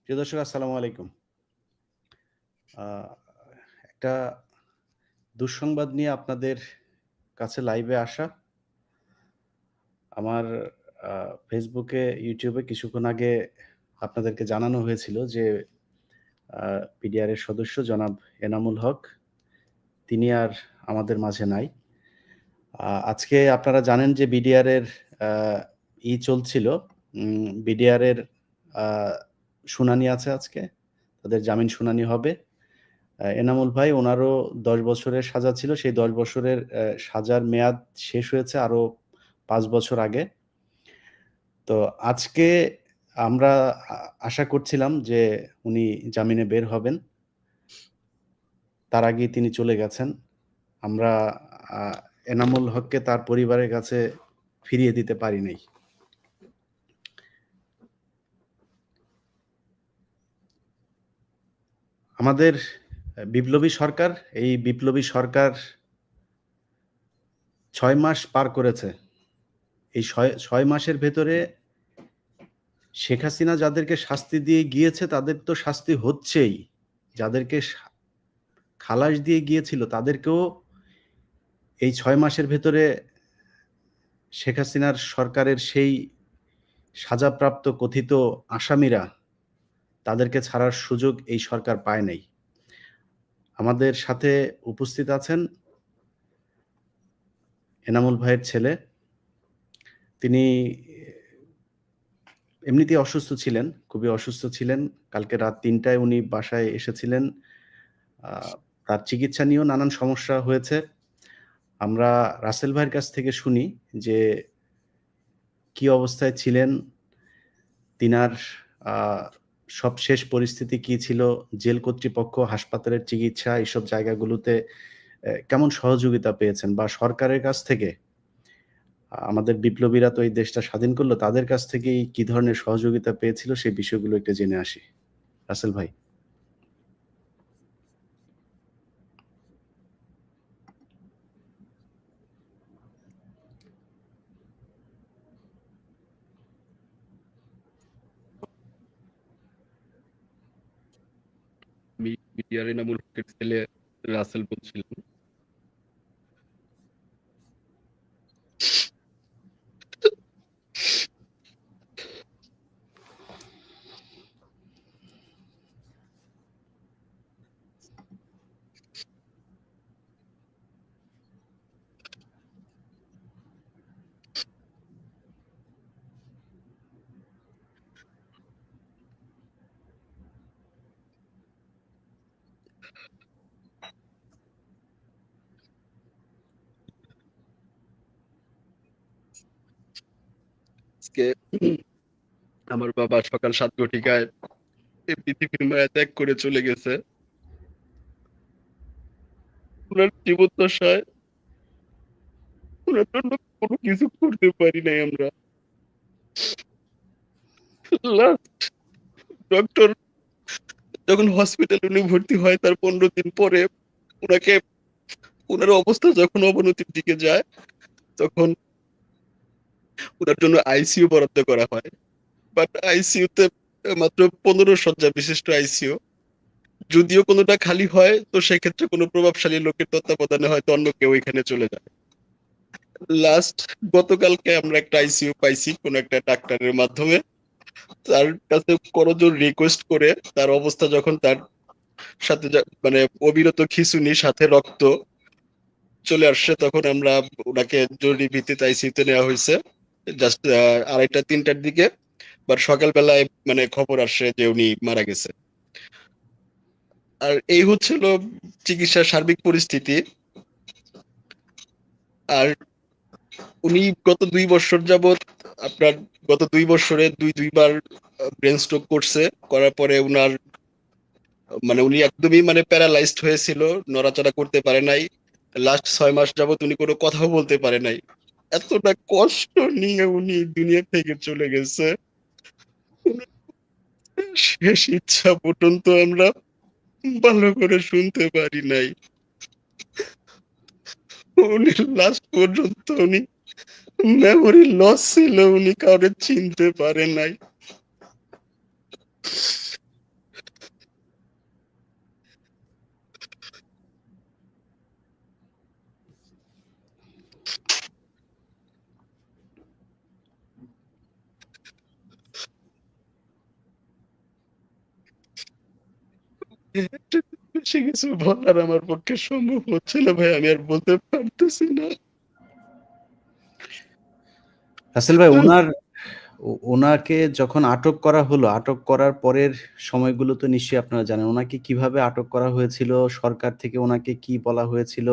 প্রিয় দর্শক আসসালামু আলাইকুম। আ একটা দুঃসংবাদ নিয়ে আপনাদের কাছে লাইভে আসা। আমার আ ফেসবুকে, ইউটিউবে কিছুক্ষণ আগে আপনাদেরকে জানানো হয়েছিল যে আ পিডিআর এর সদস্য জনাব এনামুল হক তিনি আর আমাদের মাঝে নাই। আজকে আপনারা জানেন যে বিডিআর এর আ চলছিল। বিডিআর এর আ শুনানি আছে আজকে। তাদের জামিন শুনানি হবে। এনামুল ভাই উনারও ১০ বছরের সাজা ছিল। সেই ১০ বছরের সাজার মেয়াদ শেষ হয়েছে আরো ৫ বছর আগে। তো আজকে আমরা আ আশা করছিলাম যে উনি জামিনে বের হবেন। তার আগেই তিনি চলে গেছেন। আমরা আ এনামুল হককে তার পরিবারের কাছে ফিরিয়ে দিতে পারি নাই। আমাদের বিপ্লবী সরকার, এই বিপ্লবী সরকার ৬ মাস পার করেছে। এই ৬ মাসের ভেতরে শেখ হাসিনা যাদেরকে শাস্তি দিয়ে গিয়েছে তাদের তো শাস্তি হচ্ছেই। যাদেরকে খালাস দিয়ে গিয়েছিল তাদেরকেও এই ৬ মাসের ভেতরে শেখ হাসিনার সরকারের সেই সাজাপ্রাপ্ত কথিত আসামিরা তাদেরকে ছাড়ার সুযোগ এই সরকার পায় নাই। আমাদের সাথে উপস্থিত আছেন এনামুল ভাইয়ের ছেলে। তিনি এমনিতেই অসুস্থ ছিলেন, খুবই অসুস্থ ছিলেন। কালকে রাত ৩ টায় উনি বাসায় এসেছিলেন। আ তার চিকিৎসা নিয়েও নানান সমস্যা হয়েছে। আমরা রাসেল ভাইয়ের কাছ থেকে শুনি যে কি অবস্থায় ছিলেন, তিনার আ সবশেষ পরিস্থিতি কি ছিল, জেল কর্তৃপক্ষ, হাসপাতালের চিকিৎসা এসব জায়গাগুলোতে কেমন সহযোগিতা পেয়েছেন বা সরকারের কাছ থেকে আমাদের বিপ্লবীরা তো এই দেশটা স্বাধীন করল, তাদের কাছ থেকেই কি ধরনের সহযোগিতা পেয়েছিল সেই বিষয়গুলো একটু জেনে আসি। রাসেল ভাই। আমি বিটিআর এনামুল হকের ছেলে রাসেল বলছিলাম। আজকে আমার বাবা সকাল ৭ ঘটিকায় এই পৃথিবীর মায়া ত্যাগ করে চলে গেছে। ওনার জীবদ্দশায় ওনার জন্য কোনো কিছু করতে পারি নাই আমরা। লাস্ট ডক্টর যখন হসপিটালে উনি ভর্তি হয় তার ১৫ দিন পরে ওনাকে ওনার অবস্থা যখন অবনতির দিকে যায় তখন ওনার জন্য আইসিইউ বরাদ্দ করা হয়। বাট আইসিইউতে মাত্র ১৫ শয্যা বিশিষ্ট আইসিইউ। যদিও কোনোটা খালি হয় তো সেক্ষেত্রে কোনো প্রভাবশালী লোকের তত্ত্বাবধানে হয়তো অন্য কেউ এখানে চলে যায়। লাস্ট গতকালকে আমরা একটা আইসিইউ পাইছি কোন একটা ডাক্তারের মাধ্যমে। তার কাছে করজোর রিকোয়েস্ট করে তার অবস্থা যখন তার সাথে মানে অবিরত খিঁচুনি সাথে রক্ত চলে আসছে তখন আমরা ওনাকে জরুরি ভিত্তিতে আইসিইউতে নেওয়া হয়েছে। জাস্ট ২:৩০-৩টার দিকে বাট সকালবেলায় মানে খবর আসছে যে উনি মারা গেছে। আর এই হচ্ছিল চিকিৎসার সার্বিক পরিস্থিতি। আর উনি গত ২ বছর যাবৎ আপনার গত ২ বছরে দুইবার ব্রেন স্ট্রোক করছে। করার পরে উনার মানে উনি একদমই মানে প্যারালাইজড হয়েছিল। নড়াচড়া করতে পারে নাই। লাস্ট ৬ মাস যাবৎ উনি কোনো কথাও বলতে পারে নাই। এতটা কষ্ট নিয়ে উনি দুনিয়া থেকে চলে গেছে। উনার শেষ ইচ্ছা পর্যন্ত আমরা ভালো করে শুনতে পারি নাই। উনি লাস্ট পর্যন্ত উনি মেমোরি লস ছিল, উনি কাউরে চিনতে পারে নাই। বেশি কিছু বলার আমার পক্ষে সম্ভব হচ্ছে না ভাই, আমি আর বলতে পারতেছি না। রাসেল ভাই, ওনাকে যখন আটক করা হলো, আটক করার পরের সময়গুলো তো নিশ্চয়ই আপনারা জানেন। ওনাকে কিভাবে আটক করা হয়েছিল? সরকার থেকে ওনাকে কি বলা হয়েছিল?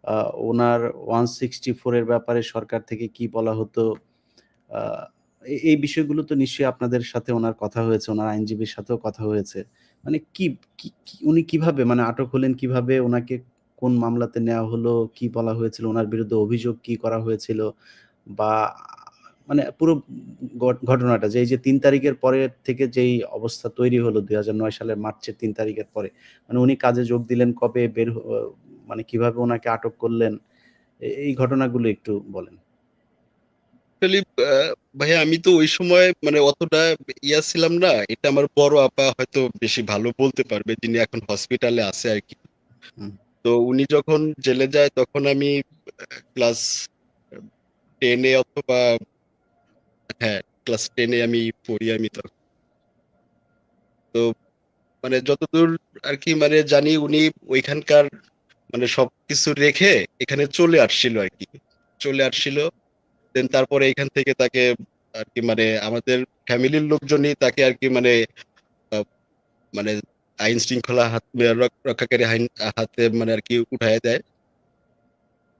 আ ওনার 164 এর ব্যাপারে সরকার থেকে কি বলা হতো? আ এই বিষয়গুলো তো নিশ্চয়ই আপনাদের সাথে ওনার কথা হয়েছে, ওনার আইনজীবীর সাথেও কথা হয়েছে। মানে কি কি কি উনি কিভাবে মানে আটক হলেন কিভাবে? ওনাকে কোন মামলাতে নেওয়া হলো? কি বলা হয়েছিল? ওনার বিরুদ্ধে অভিযোগ কি করা হয়েছিল? বা মানে পুরো ঘটনাটা যে এই যে ৩ তারিখের পরের থেকে যেই অবস্থা তৈরি হলো ২০০৯ সালের মার্চের ৩ তারিখের পরে। মানে উনি কাজে যোগ দিলেন কবে? মানে কিভাবে উনাকে আটক করলেন? এই ঘটনাগুলো একটু বলেন। অ্যাকচুয়ালি ভাইয়া আমি তো ওই সময় মানে অতটা ছিলাম না। এটা আমার বড় আপা হয়তো বেশি ভালো বলতে পারবে, যিনি এখন হসপিটালে আছে আরকি। হুম। তো উনি যখন জেলে যায় তখন আমি ক্লাস 10 এ অথবা হ্যাঁ, ক্লাস 10 এ আমি পড়ি আমি তখন। তো মানে যতদূর আরকি মানে জানি উনি ওইখানকার মানে সবকিছু রেখে এখানে চলে আসছিল আরকি। চলে আসছিল। দেন তারপরে এখান থেকে তাকে আরকি মানে আমাদের ফ্যামিলির লোকজনই তাকে আরকি মানে আ মানে আইন শৃঙ্খলা রক্ষাকারী হাতে মানে আরকি উঠায়ে দেয়।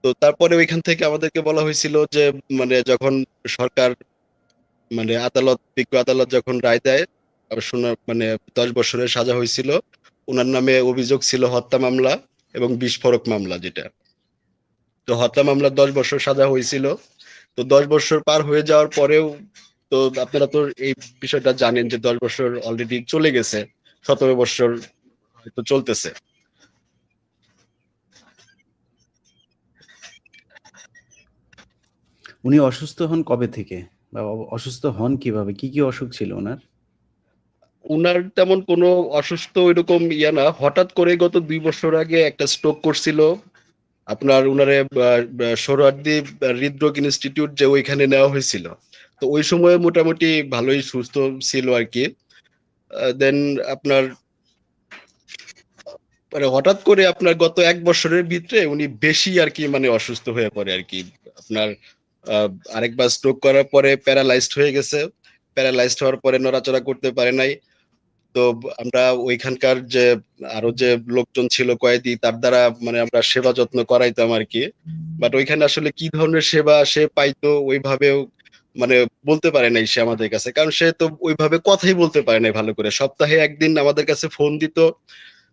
তো তারপরে ওইখান থেকে আমাদেরকে বলা হয়েছিল যে মানে যখন সরকার মানে বিজ্ঞ আদালত যখন রায় দেয়, মানে ১০ বছরের সাজা হয়েছিল। উনার নামে অভিযোগ ছিল হত্যা মামলা এবং বিস্ফোরক মামলা যেটা। তো হত্যা মামলার ১০ বছর সাজা হয়েছিল। তো ১০ বছর পার হয়ে যাওয়ার পরেও তো আপনারা তো এই বিষয়টা জানেন যে ১০ বছর অলরেডি চলে গেছে। ১৭ বছর হয়তো চলতেছে। উনি অসুস্থ হন কবে থেকে? বা অসুস্থ হন কিভাবে? কি অসুখ ছিল উনার? উনার তেমন কোনো অসুস্থ ঐরকম না। হঠাৎ করে গত ২ বছর আগে একটা স্ট্রোক করছিল। আপনার উনারে সোহরাওয়ার্দী হৃদরোগ ইনস্টিটিউট যে ওইখানে নেওয়া হয়েছিল। তো ওই সময়ে মোটামুটি ভালোই সুস্থ ছিল আরকি। দেন আপনার মানে হঠাৎ করে আপনার গত ১ বছরের ভিতরে উনি বেশি আরকি মানে অসুস্থ হয়ে পড়ে আরকি। আপনার আ আরেকবার স্ট্রোক করার পরে প্যারালাইজড হয়ে গেছে। প্যারালাইজড হওয়ার পরে নড়াচড়া করতে পারে নাই। তো আমরা ওইখানকার যে আরো যে লোকজন ছিল কয়েদি তার দ্বারা মানে আমরা সেবা যত্ন করাইতাম আরকি। বাট ওইখানে আসলে কি ধরনের সেবা সে পাইতো ওইভাবেও মানে বলতে পারে নাই সে আমাদের কাছে। কারণ সে তো ওইভাবে কথাই বলতে পারে নাই ভালো করে। সপ্তাহে ১ দিন আমাদের কাছে ফোন দিত।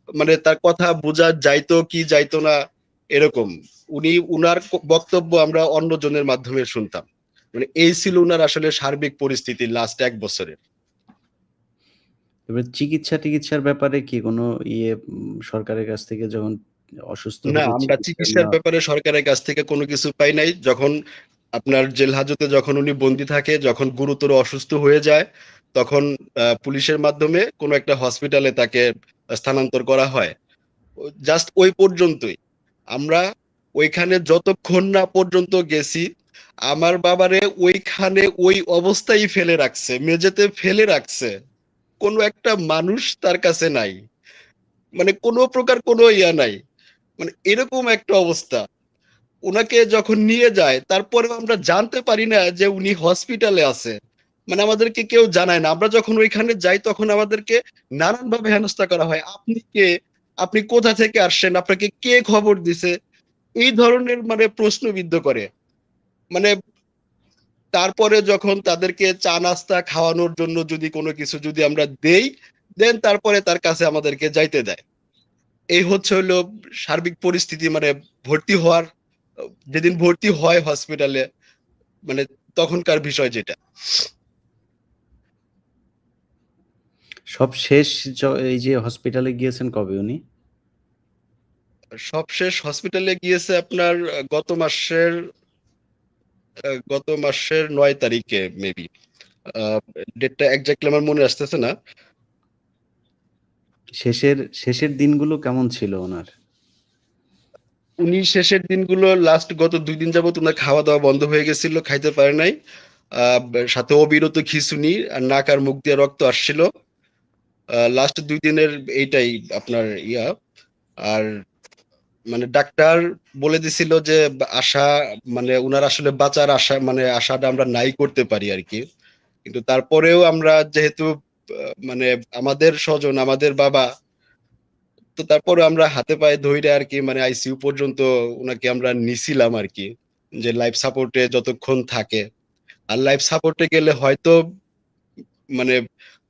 মানে তার কথা বোঝা যাইতো কি যাইতো না এরকম। উনার বক্তব্য আমরা অন্যজনের মাধ্যমে শুনতাম। মানে এই ছিল উনার আসলে সার্বিক পরিস্থিতি লাস্ট ১ বছরের। এবার চিকিৎসার ব্যাপারে কি কোনো সরকারের কাছ থেকে যখন অসুস্থ না, হলে আমরা চিকিৎসা চিকিৎসার নেওয়া ব্যাপারে সরকারের কাছ থেকে কোনো কিছু পাই নাই। যখন আপনার জেল হাজতে যখন উনি বন্দী থাকে, যখন গুরুতর অসুস্থ হয়ে যায়, তখন পুলিশের মাধ্যমে কোনো একটা হসপিটালে তাকে স্থানান্তর করা হয়। জাস্ট ওই পর্যন্তই। আমরা ওইখানে যতক্ষণ না পর্যন্ত গেছি, আমার বাবারে ওইখানে ওই অবস্থায় ফেলে রাখছে। মেঝেতে ফেলে রাখছে। কোনো একটা মানুষ তার কাছে নাই। মানে কোনো প্রকার কোনো নাই। মানে এরকম একটা অবস্থা। উনাকে যখন নিয়ে যায় তারপরেও আমরা জানতে পারি না যে উনি হসপিটালে আছে। মানে আমাদেরকে কেউ জানায় না। আমরা যখন ওইখানে যাই তখন আমাদেরকে নানানভাবে হেনস্থা করা হয়। আপনি কে? আপনি কোথা থেকে আসছেন? আপনাকে কে খবর দিছে? এই ধরনের মানে প্রশ্নবিদ্ধ করে। মানে তারপরে যখন তাদেরকে চা নাস্তা খাওয়ানোর জন্য যদি কোনো কিছু যদি আমরা দেই, দেন তারপরে তার কাছে আমাদেরকে যাইতে দেয়। এই হচ্ছে হলো সার্বিক পরিস্থিতি মানে ভর্তি হওয়ার যেদিন ভর্তি হয় হসপিটালে মানে তখনকার বিষয় যেটা। সবশেষ এই যে হসপিটালে গিয়েছেন কবে উনি? সবশেষ হসপিটালে গিয়েছে আপনার গত মাসের ৯ তারিখে মেবি। আ ডেটটা এক্সাক্টলি আমার মনে আসতেছে না। শেষের দিনগুলো কেমন ছিল উনার? উনি শেষের দিনগুলো লাস্ট গত ২ দিন যাবৎ উনার খাওয়া-দাওয়া বন্ধ হয়ে গেছিল, খাইতে পারে নাই। আ সাথে অবিরত খিঁচুনি আর নাক আর মুখ দিয়ে রক্ত আসছিল। লাস্ট ২ দিনের এইটাই আপনার ইয়া। আর মানে ডাক্তার বলে দিছিল যে আশা মানে উনার আসলে বাঁচার আশা মানে আশাটা আমরা নাই করতে পারি আর কি। কিন্তু তারপরেও আমরা যেহেতু মানে আমাদের স্বজন আমাদের বাবা, তো তারপরে আমরা হাতে পায়ে ধইরা আর কি মানে আইসিইউ পর্যন্ত উনাকে আমরা নিছিলাম আর কি, যে লাইফ সাপোর্টে যতক্ষণ থাকে। আর লাইফ সাপোর্টে গেলে হয়তো মানে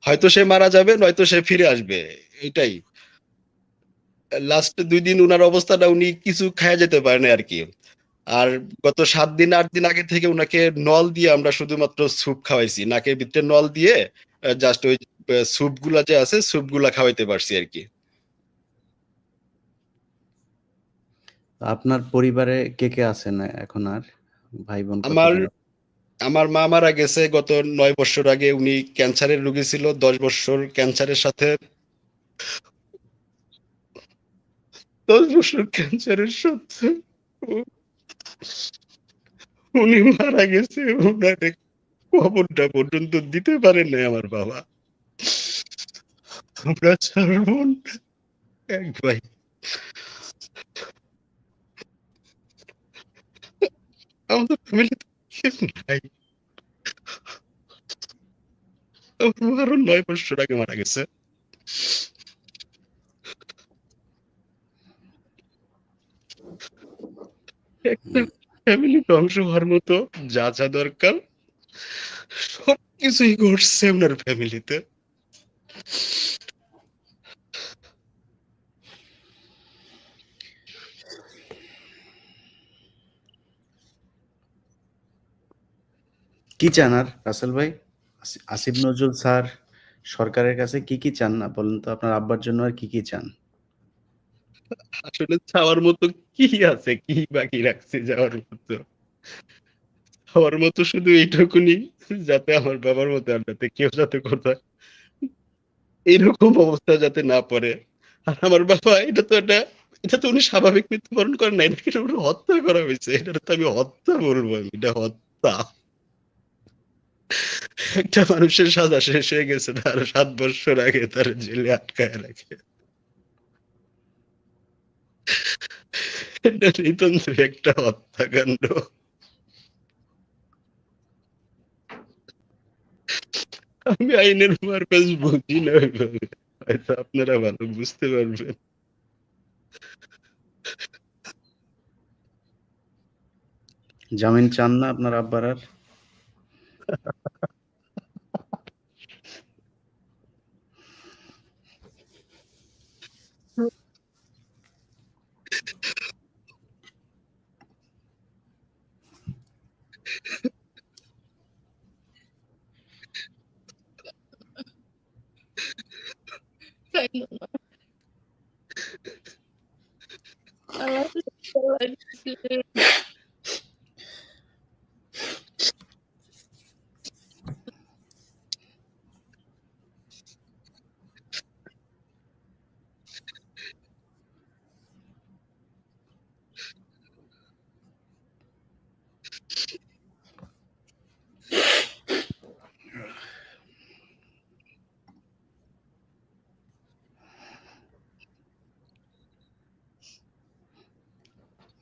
হয়তো সে মারা যাবে নয়তো সে ফিরে আসবে, এটাই। লাস্ট 2 দিন উনার অবস্থাটা উনি কিছু খায়া যেতে পারেন আর কি। আর গত 7 দিন 8 দিন আগে থেকে উনাকে নল দিয়ে আমরা শুধুমাত্র স্যুপ খাওয়াইছি, নাকের ভিতরে নল দিয়ে জাস্ট ওই স্যুপ গুলা যে আছে স্যুপ গুলা খাওয়াইতে পারছি আর কি। আপনার পরিবারে কে কে আছেন এখন আর? ভাই বোন আমার কতজন? আমার মা মারা গেছে গত 9 বছর আগে। উনি ক্যান্সারের রোগী ছিল, 10 বছর ক্যান্সারের সাথে 10 বছর ক্যান্সারের সাথে উনি মারা গেছে। উনার কবরটা পর্যন্ত দিতে পারেন নাই আমার বাবা। আমরা 4 বোন, 1 ভাই। আমাদের ফ্যামিলিতে কেউ নাই। আমার মা আরো 9 বছর আগে মারা গেছে। একটা ফ্যামিলি ধ্বংস হওয়ার মতো যা যা দরকার সবকিছুই ঘটছে ওনার ফ্যামিলিতে। কি চান আর রাসেল ভাই? আসিফ নজরুল স্যার সরকারের কাছে কি চান না বলেন তো? আপনার আব্বার জন্য আর কি চান? আসলে চাওয়ার মতো কি আছে, কি বাকি রাখছে যাওয়ার মতো? হওয়ার মতো শুধু এইটুকুনি, যাতে আমার বাবার মতো আর যাতে কেউ যাতে কোথায় এইরকম অবস্থা যাতে না পড়ে। আর আমার বাবা এটা তো উনি স্বাভাবিক মৃত্যুবরণ করেন না, এটাকে উনি হত্যা করা হয়েছে। এটা তো আমি হত্যা বলবো, এটা হত্যা। একটা মানুষের সাজা শেষ হয়ে গেছে, তার 7 বছর আগে তার জেলে আটকায় রাখে। এটা নিতান্ত একটা হত্যাকাণ্ড। আমি আইনের পারপাস বুঝি না ওইভাবে, হয়তো আপনারা ভালো বুঝতে পারবেন। জামিন চান না আপনার আব্বার আর?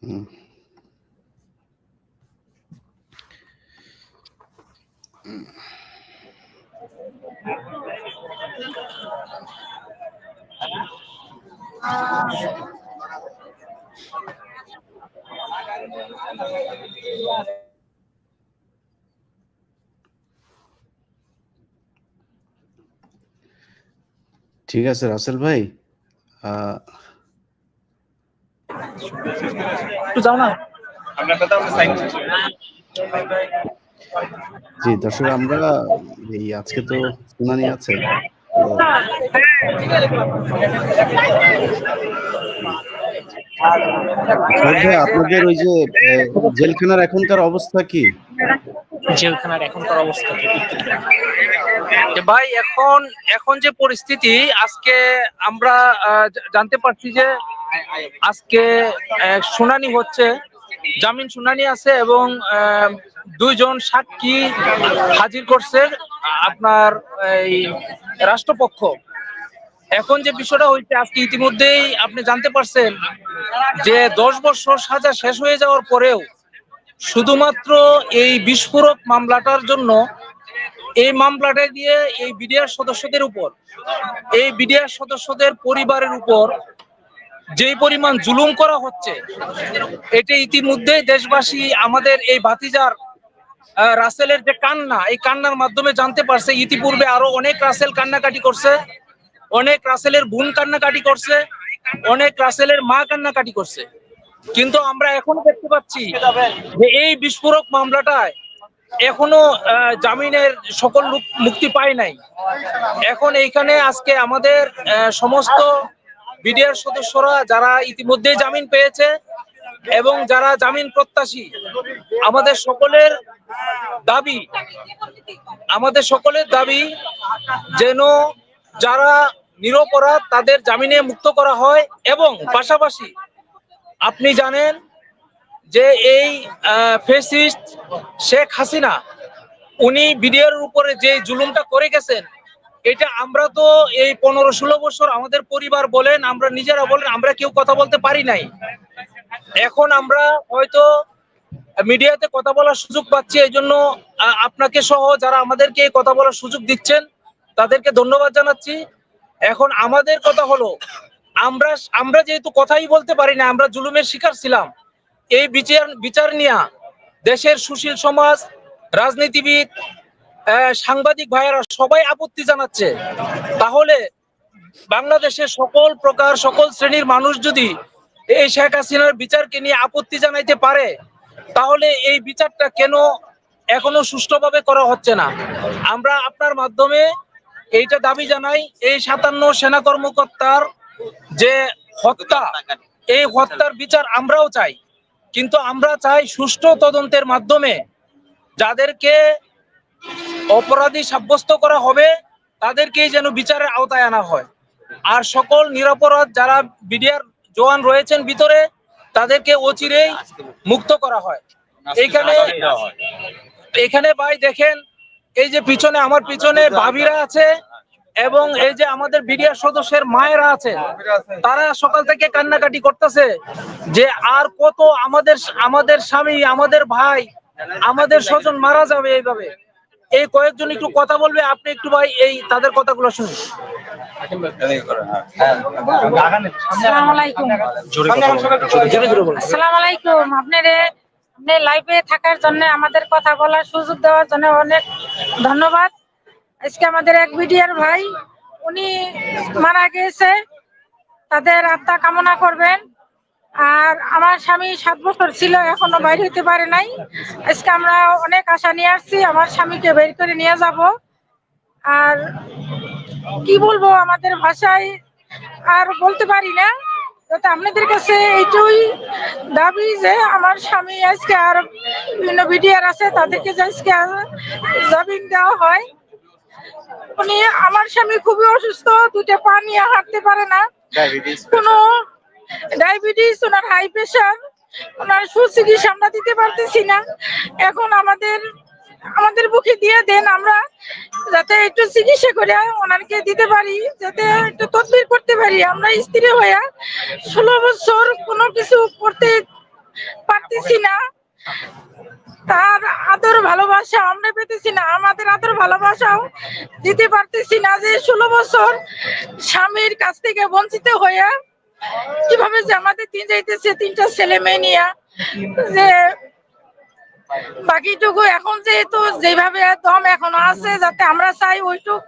হুম। ঠিক আছে রাসেল ভাই, একটু যাও না। জি দর্শক, আমরা এই আজকে তো শুনানি আছে, তো শহীদ ভাই আপনাদের ওই যে জেলখানার এখনকার অবস্থা কি? জেলখানার এখনকার অবস্থা কি? ভাই এখন এখন যে পরিস্থিতি, আজকে আমরা জানতে পারছি যে আজকে শুনানি হচ্ছে, জামিন শুনানি আছে এবং 2 জন সাক্ষী হাজির করছে আপনার এই রাষ্ট্রপক্ষ। এখন যে বিষয়টা হয়েছে আজকে ইতিমধ্যেই আপনি জানতে পারছেন যে 10 বছর সাজা শেষ হয়ে যাওয়ার পরেও শুধুমাত্র এই বিস্ফোরক মামলাটার জন্য এই মামলাটা দিয়ে এই বিডিআর সদস্যদের উপর, এই বিডিআর সদস্যদের পরিবারের উপর যে পরিমাণ জুলুম করা হচ্ছে, এটা ইতিমধ্যে দেশবাসী আমাদের এই ভাতিজার রাসেলের যে কান্না, এই কান্নার মাধ্যমে জানতে পারছে। ইতিপূর্বে আরো অনেক রাসেল কান্নাকাটি করছে, অনেক রাসেলের বোন কান্নাকাটি করছে, অনেক রাসেলের মা কান্নাকাটি করছে, কিন্তু আমরা এখনো দেখতে পাচ্ছি যে এই বিস্ফোরক মামলাটায় এখনো জামিনের সকল লোক মুক্তি পায় নাই। এখন এইখানে আজকে আমাদের সমস্ত বিডিআর সদস্যরা যারা ইতিমধ্যে জামিন পেয়েছে এবং যারা জামিন প্রত্যাশী, আমাদের সকলের দাবি যেন যারা নিরপরাধ তাদের জামিনে মুক্ত করা হয়। এবং পাশাপাশি আপনি জানেন যে এই ফ্যাসিস্ট শেখ হাসিনা উনি বিডিআর উপরে যে জুলুমটা করে গেছেন, এটা আমরা তো এই 15-16 বছর আমাদের পরিবার বলেন, আমরা নিজেরা বলেন, আমরা কেউ কথা বলতে পারি নাই। এখন আমরা হয়তো মিডিয়াতে কথা বলার সুযোগ পাচ্ছি, এই জন্য আপনাকে সহ যারা আমাদেরকে কথা বলার সুযোগ দিচ্ছেন তাদেরকে ধন্যবাদ জানাচ্ছি। এখন আমাদের কথা হলো, আমরা যেহেতু কথাই বলতে পারি না, আমরা জুলুমের শিকার ছিলাম, এই বিচার নিয়ে দেশের সুশীল সমাজ, রাজনীতিবিদ, সাংবাদিক ভাইয়েরা সবাই আপত্তি জানাচ্ছে। তাহলে বাংলাদেশের সকল শ্রেণীর মানুষ যদি এই শেখ হাসিনার বিচারকে নিয়ে আপত্তি জানাইতে পারে, তাহলে এই বিচারটা কেন এখনো সুষ্ঠুভাবে করা হচ্ছে না? আমরা আপনার মাধ্যমে এইটা দাবি জানাই, এই 57 সেনা কর্মকর্তার যে হত্যা, এই হত্যার বিচার আমরাও চাই, কিন্তু আমরা চাই সুষ্ঠু তদন্তের মাধ্যমে যাদেরকে অপরাধী সাব্যস্ত করা হবে তাদেরকেই যেন বিচারের আওতায় আনা হয়। আর সকল নিরপরাধ যারা বিডিআর জওয়ান রয়েছেন ভিতরে, তাদেরকে অচিরেই মুক্ত করা হয়। এখানে ভাই দেখেন, এই যে আমার পিছনে ভাবিরা আছে এবং এই যে আমাদের বিডিআর সদস্যের মায়েরা আছে, তারা সকাল থেকে কান্নাকাটি করতেছে যে আর কত আমাদের স্বামী, আমাদের ভাই, আমাদের স্বজন মারা যাবে এইভাবে। এই কয়েকজন একটু কথা বলবে, আপনি একটু ভাই এই তাদের কথাগুলো শুনুন। আসসালামু আলাইকুম। আসসালামু আলাইকুম। আপনি লাইভে থাকার জন্য, আমাদের কথা বলার সুযোগ দেওয়ার জন্য অনেক ধন্যবাদ। আজকে আমাদের এক বিডিআর ভাই উনি মারা গিয়েছে, তাদের আত্মা কামনা করবেন। আর আমার স্বামী 7 বছর ছিল, এখনো বাইরে হতে পারে নাই। আজকে আমরা অনেক আশা নিয়ে আসছি আমার স্বামীকে বের করে নিয়ে যাব। আর কি বলবো, আমাদের ভাষায় আর বলতে পারি না। যাতে আপনাদের কাছে এইটুই দাবি যে আমার স্বামী আজকে আর বিভিন্ন বিডিআর আছে, তাদেরকে আজকে জামিন দেওয়া হয়। উনি, আমার স্বামী খুবই অসুস্থ, 2টা পা নিয়ে হাঁটতে পারে না, কোনো ডায়াবেটিস, ওনার হাই প্রেশার, ওনার সুচিকিৎসা আমরা দিতে পারতেছি না। এখন আমাদের বুকে দিয়ে দেন, আমরা যাতে একটু চিকিৎসা করে ওনাকে দিতে পারি, যাতে একটু তদবির করতে পারি। আমরা স্ত্রী হয়ে 16 বছর কোনো কিছু করতে পারতেছি না, তার আদর ভালোবাসা আমরা পেতেছি না, আমাদের আদর ভালোবাসাও দিতে পারতেছি না। যে 16 বছর স্বামীর কাছ থেকে বঞ্চিত হয়ে কিভাবে যে আমাদের দিন যাইতেছে, 3টা ছেলে মেয়ে নিয়ে, যে বাকিটুকু এখন যেহেতু যেভাবে দম এখনো আছে, যাতে আমরা চাই ওইটুক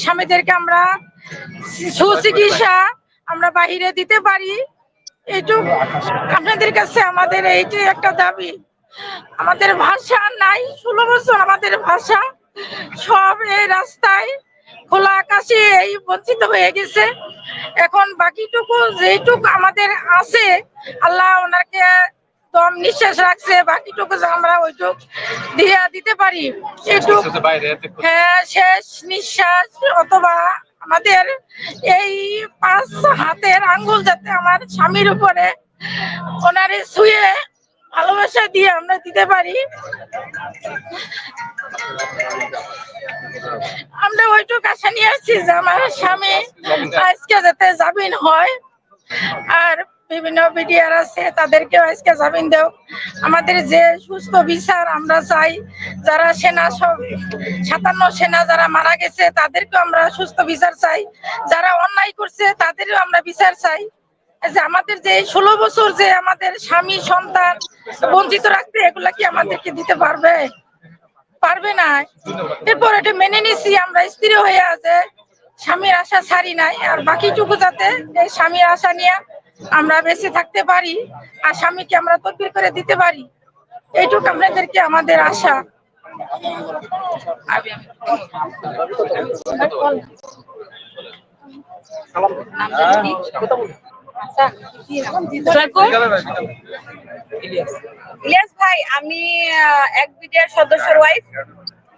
স্বামীদেরকে আমরা সুচিকিৎসা আমরা বাহিরে দিতে পারি। এইটুক আপনাদের কাছে আমাদের এইটাই একটা দাবি। আমাদের ভাষা নাই, 16 বছর আমাদের ভাষা সব এই রাস্তায় খোলা আকাশে এই বঞ্চিত হয়ে গেছে। এখন বাকিটুকু যেটুকু আমাদের আছে, আল্লাহ ওনাকে দম নিঃশ্বাস রাখছে, বাকিটুকু আমরা ওইটুক দিয়ে দিতে পারি। হ্যাঁ, শেষ নিঃশ্বাস, অথবা আমাদের এই 5 হাতের আঙ্গুল যাতে আমার স্বামীর উপরে ওনারে ছুঁয়ে ভালোবাসা দিয়ে আমরা দিতে পারি। আমরা ওইটুকু আশা নিয়ে আসছি যে আমার স্বামী আজকে যাতে জামিন হয়, আর বিভিন্ন বিডিআর আছে তাদেরকেও আজকে জামিন দেও। আমাদের যে সুস্থ বিচার আমরা চাই, যারা সেনা 57 সেনা যারা মারা গেছে তাদেরকেও আমরা সুস্থ বিচার চাই, যারা অন্যায় করছে তাদেরও আমরা বিচার চাই। যে আমাদের যে 16 বছর যে আমাদের স্বামী সন্তান বঞ্চিত রাখতে, এগুলা কি আমাদেরকে দিতে পারবে? পারবে না। এরপর এটা মেনে নিছি আমরা স্ত্রী হয়ে আছে, স্বামীর আশা ছাড়ি নাই, আর বাকিটুকু যাতে এই স্বামীর আশা নিয়ে আমরা বেঁচে থাকতে পারি আর স্বামীকে আমরা তদবির করে দিতে পারি, এইটুকু আপনাদেরকে আমাদের আশা। ইলিয়াস ভাই, আমি এক বিডিআর সদস্যের ওয়াইফ।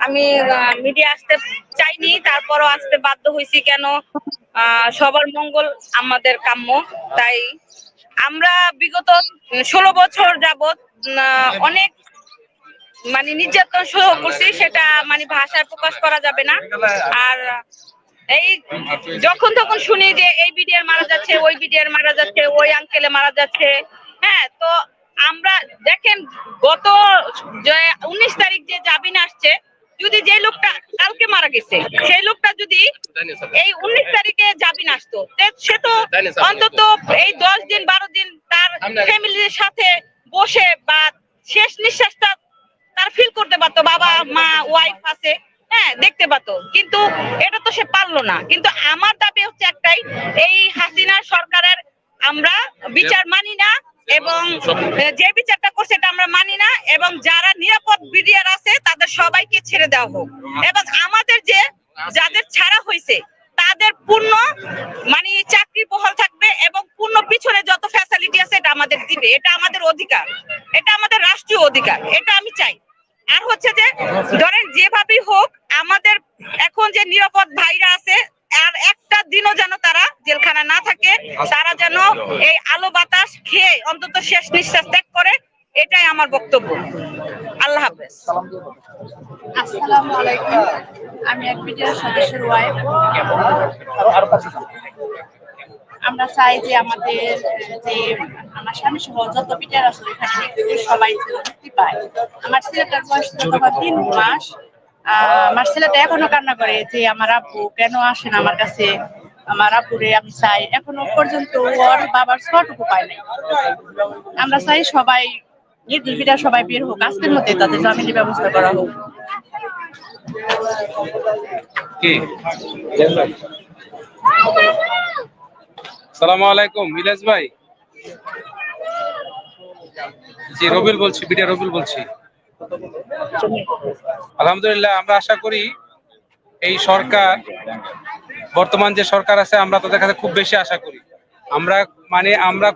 আমি মিডিয়া আসতে চাইনি, তারপরও আসতে বাধ্য হয়েছি। কেন? সবার মঙ্গল আমাদের কাম্য। তাই আমরা বিগত 16 বছর যাবত অনেক মানে নির্যাতন সহ করছি, সেটা মানে ভাষায় প্রকাশ করা যাবে না। আর এই যখন তখন শুনি যে এই বিডিআর মারা যাচ্ছে, ওই বিডিআর মারা যাচ্ছে, ওই আঙ্কেলে মারা যাচ্ছে। হ্যাঁ, তো আমরা দেখেন গত 19 তারিখ যে জামিন আসছে, যদি যে লোকটা কালকে মারা গেছে সেই লোকটা যদি এই 19 তারিখে জামিন আসতো, সে তো অন্তত এই 10 দিন 12 দিন তার ফ্যামিলির সাথে বসে বা শেষ নিঃশ্বাসটা তার ফিল করতে পারতো, বাবা মা ওয়াইফ আছে, হ্যাঁ, দেখতে পাতো। কিন্তু এটা তো সে পারলো না। কিন্তু আমার দাবি হচ্ছে একটাই, এই হাসিনা সরকারের আমরা বিচার মানি না, এবং যে বিচারটা করছে এটা আমরা মানি না, এবং যারা নিরাপদ বিডিআর আছে তাদের সবাইকে ছেড়ে দেওয়া হোক, এবং আমাদের যে যাদের ছাড়া হয়েছে তাদের পূর্ণ মানে চাকরি বহাল থাকবে, এবং পূর্ণ পিছনে যত ফ্যাসিলিটি আছে এটা আমাদের দিবে। এটা আমাদের অধিকার, এটা আমাদের রাষ্ট্রীয় অধিকার, এটা আমি চাই। আর হচ্ছে যে ধরেন যেভাবেই হোক আমাদের এখন যে নিরাপদ ভাইরা আছে, আর একটা দিনও যেন তারা জেলখানা না থাকে, তারা যেন এই আলো বাতাস খেয়ে অন্তত শেষ নিঃশ্বাস ত্যাগ করে, এটাই আমার বক্তব্য। আল্লাহ হাফেজ। আসসালামু আলাইকুম। আমি এক বিডিআর সদস্যের ওয়াইফ। আমরা চাই যে আমাদের যে আমার স্বামী সহ যত বিডিআর আছে এখানে সবাই মুক্তি পায়। আমার ছেলেটার বয়স 3 মাস। আমার ছেলেটা এখনো কান্না করে যে আমার আব্বু কেন আসেন আমার কাছে, আমার আব্বুরে আমি চাই। এখনো পর্যন্ত ওর বাবার ছোটটুকু পায় নাই। আমরা চাই সবাই নির্দিবিরা সবাই বের হোক, আজকের মধ্যে তাদের জামিনের ব্যবস্থা করা হোক। আসসালামু আলাইকুম ইলিয়াস ভাই। জি, রবিউল বলছি, বিডিআর রবিউল বলছি। আলহামদুলিল্লাহ, আমরা আশা করি এই সরকার, বর্তমান যে সরকার আছে, আমরা তাদের কাছে খুব বেশি আশা করি। আমরা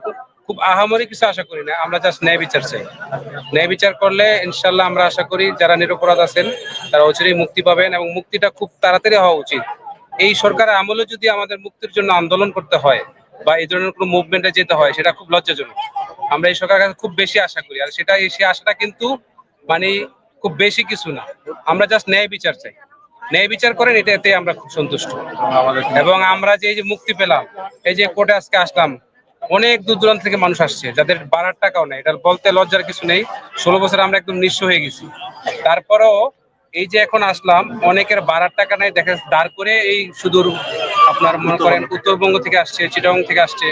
খুব আহামরি কিছু আশা করি না, আমরা জাস্ট ন্যায় বিচার চাই। ন্যায় বিচার করলে ইনশাল্লাহ আমরা আশা করি যারা নিরপরাধ আছেন তারা অচিরেই মুক্তি পাবেন, এবং মুক্তিটা খুব তাড়াতাড়ি হওয়া উচিত। এই সরকারের আমলে যদি আমাদের মুক্তির জন্য আন্দোলন করতে হয় বা এই ধরনের কোনো মুভমেন্টে যেতে হয়, সেটা খুব লজ্জাজনক। আমরা এই সরকারের কাছে খুব বেশি আশা করি, আর সেই আশাটা কিন্তু মানে খুব বেশি কিছু না। আমরা জাস্ট ন্যায় বিচার চাই। ন্যায় বিচার করেন, এটাতে আমরা খুব সন্তুষ্ট। এবং আমরা যে মুক্তি পেলাম, এই যে কোর্টে আজকে আসলাম, অনেক দূর দূরান্ত থেকে মানুষ আসছে যাদের বাড়ার টাকাও নেই। এটা বলতে লজ্জার কিছু নেই। 16 বছর আমরা একদম নিঃস্ব হয়ে গেছি। তারপরেও এই যে এখন আসলাম, অনেকের বাড়ার টাকা নাই, দেখে দাঁড় করে এই সুদূর আপনার মনে করেন উত্তরবঙ্গ থেকে আসছে, চিটাগং থেকে আসছে,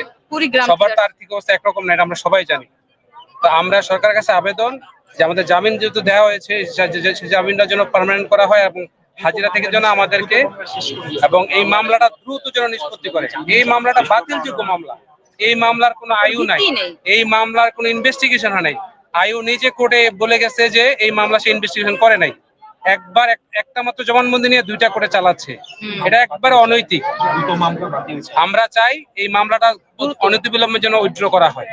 সবার তো আর্থিক অবস্থা একরকম নাই, আমরা সবাই জানি। তো আমরা সরকারের কাছে আবেদন যে আমাদের জামিন যেহেতু দেওয়া হয়েছে, সেই জামিনটা যেন পার্মানেন্ট করা হয়, এবং হাজিরা থেকে যেন আমাদেরকে, এবং এই মামলাটা দ্রুত যেন নিষ্পত্তি করে। এই মামলাটা বাতিলযোগ্য মামলা, এই মামলার কোনো আয়ু নাই, এই মামলার কোনো ইনভেস্টিগেশন হয় নাই। আয়ু নিজে কোর্টে বলে গেছে যে এই মামলা সে ইনভেস্টিগেশন করে নাই। একবার একটা মাত্র জবানবন্দি নিয়ে 2টা কোর্টে চালাচ্ছে, এটা একবারে অনৈতিক। আমরা চাই এই মামলাটা অনতিবিলম্বে যেন উইথড্র করা হয়।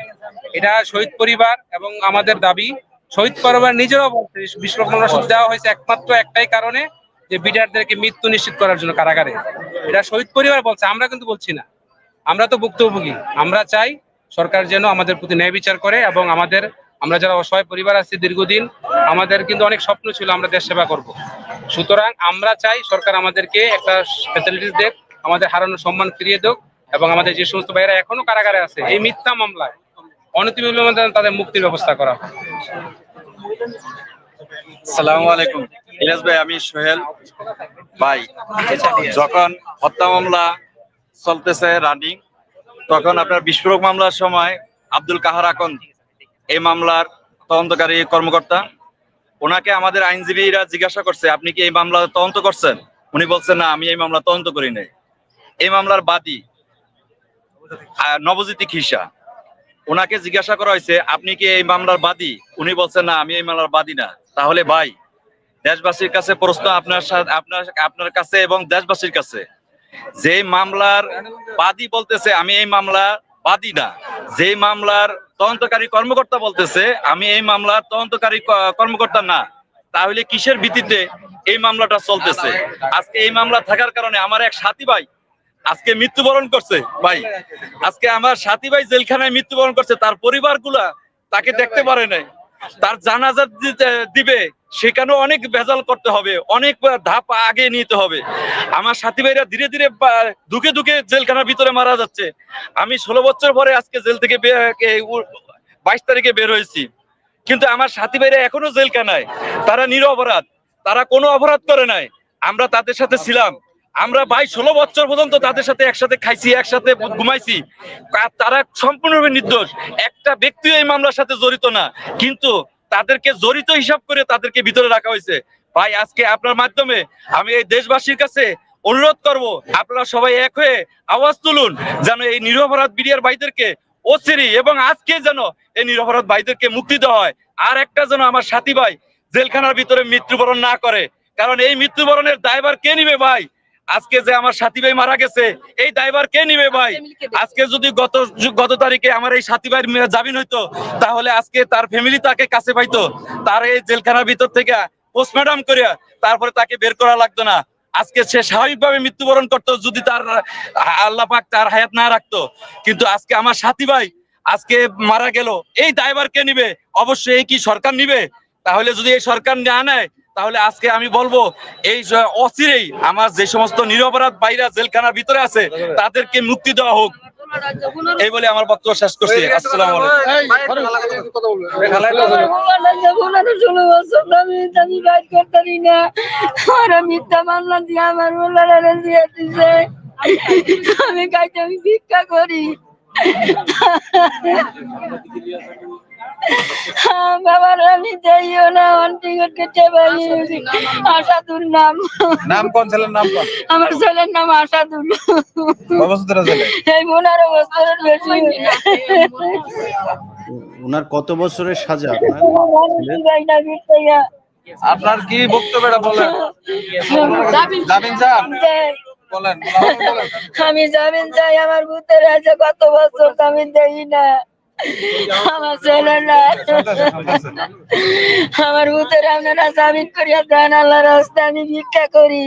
এটা শহীদ পরিবার এবং আমাদের দাবি। শহীদ পরিবার নিজেরাও বলছে 20 লক্ষ টাকা সুদ দেওয়া হয়েছে একমাত্র একটাই কারণে, যে বিডিআরদেরকে মৃত্যু নিশ্চিত করার জন্য কারাগারে। এটা শহীদ পরিবার বলছে, আমরা কিন্তু বলছি না, আমরা তো ভুক্তভোগী। আমরা চাই সরকার যেন আমাদের প্রতি ন্যায় বিচার করে, এবং আমরা যারা অসহায় পরিবার আছি দীর্ঘদিন, আমাদের কিন্তু অনেক স্বপ্ন ছিল আমরা দেশ সেবা করব। সুতরাং আমরা চাই সরকার আমাদেরকে একটা ফ্যাসিলিটিস দেখ, আমাদের হারানো সম্মান ফিরিয়ে দেক, এবং আমাদের যে সমস্ত ভাইয়েরা এখনো কারাগারে আছে এই মিথ্যা মামলায় অনতিবিলম্বে তাদের মুক্তির ব্যবস্থা করা হয়। আসসালামু আলাইকুম ইলিয়াস ভাই, আমি সোহেল ভাই। যখন হত্যা মামলা চলতেছে রানিং, তখন আপনার বিস্ফোরক মামলার সময় আব্দুল কাহার আকন এই মামলার তদন্তকারী কর্মকর্তা, ওনাকে আমাদের আইনজীবীরা জিজ্ঞাসা করছে আপনি কি এই মামলা তদন্ত করছেন? উনি বলছেন না, আমি এই মামলা তদন্ত করি নাই। এই মামলার বাদী নবজ্যোতি খিসা, ওনাকে জিজ্ঞাসা করা হয়েছে আপনি কি এই মামলার বাদী? উনি বলছেন না, আমি এই মামলার বাদী না। তাহলে ভাই, দেশবাসীর কাছে প্রশ্ন আপনার কাছে এবং দেশবাসীর কাছে, যে মামলার বাদী বলতেছে আমি এই মামলা বাদী না, যে মামলার তদন্তকারী কর্মকর্তা বলতেছে আমি এই মামলার তদন্তকারী কর্মকর্তা না, তাহলে কিসের ভিত্তিতে এই মামলাটা চলতেছে? আজকে এই মামলা থাকার কারণে আমার এক সাথী ভাই আজকে মৃত্যুবরণ করছে। ভাই, আজকে আমার সাথী ভাই জেলখানায় মৃত্যুবরণ করছে, তার পরিবারগুলা তাকে দেখতে পারে নাই। তার জানাজা দিবে, সেখানেও অনেক ভেজাল করতে হবে, অনেক ধাপ আগে নিতে হবে। আমার সাথী ভাইরা ধীরে ধীরে দুঃখে দুঃখে জেলখানার ভিতরে মারা যাচ্ছে। আমি 16 বছর পরে আজকে জেল থেকে 22 তারিখে বের হয়েছি, কিন্তু আমার সাথী ভাইরা এখনো জেলখানায়। তারা নিরপরাধ, তারা কোনো অপরাধ করে নাই। আমরা তাদের সাথে ছিলাম, আমরা 16 বছর পর্যন্ত তাদের সাথে একসাথে খাইছি, একসাথে ঘুমাইছি। তারা সম্পূর্ণরূপে নির্দোষ, একটা ব্যক্তি এই মামলার সাথে জড়িত না, কিন্তু তাদেরকে জড়িত হিসাব করে তাদেরকে ভিতরে রাখা হয়েছে। ভাই, আজকে আপনার মাধ্যমে আমি এই দেশবাসীর কাছে অনুরোধ করব, আপনারা সবাই এক হয়ে আওয়াজ তুলুন, যেন এই নিরপরাধ বিডিআর ভাইদেরকে অচিরেই এবং আজকে যেন এই নিরপরাধ ভাইদেরকে মুক্তি দেওয়া হয়। আর একটা যেন আমার সাথী ভাই জেলখানার ভিতরে মৃত্যুবরণ না করে, কারণ এই মৃত্যুবরণের দায়ভার কে নিবে ভাই? আজকে যে আমার সাথী ভাই মারা গেছে, এই দায়ভার কে নিবে ভাই? আজকে যদি গত তারিখে আমার এই সাথী ভাইয়ের জামিন হইতো, তাহলে আজকে তার ফ্যামিলি তাকে কাছে পাইতো, তার এই জেলখানার ভিতর থেকে পোস্টমর্টম করিয়া তারপরে তাকে বের করা লাগতো না। আজকে সে স্বাভাবিকভাবে মৃত্যুবরণ করতো যদি তার আল্লাহ পাক তার হায়াত না রাখতো। কিন্তু আজকে আমার সাথী ভাই আজকে মারা গেল, এই দায়ভার কে নিবে? অবশ্যই এই কি সরকার নিবে? তাহলে যদি এই সরকার না নেয়, তাহলে আজকে আমি বলবো এই অচিরেই আমার যে সমস্ত নিরপরাধ ভাইরা জেলখানার ভিতরে আছে তাদেরকে মুক্তি দেওয়া হোক, এই বলে আমার বক্তব্য শেষ করছি। আসসালামু আলাইকুম। আমি ভিক্ষা করি, বাবার আমি যাইও না, অন্টি করতে পারি। আশাদুর নাম। নাম কোন ছেলের নাম কোন? আমার ছেলের নাম আশাদুল। কত বছর ছেলে? এই 15 বছরের বেশি। উনার কত বছরের সাজা আপনার কি বক্তব্যটা বলেন? জামিন চান? বলেন। আমি জামিন চাই, আমার ভূতের আছে কত বছর জামিন দেই না। আমার ছেলে না, আমার ভূতের আপনারা জামিন করিয়া দেন আল্লাহর রাস্তায়, আমি ভিক্ষা করি।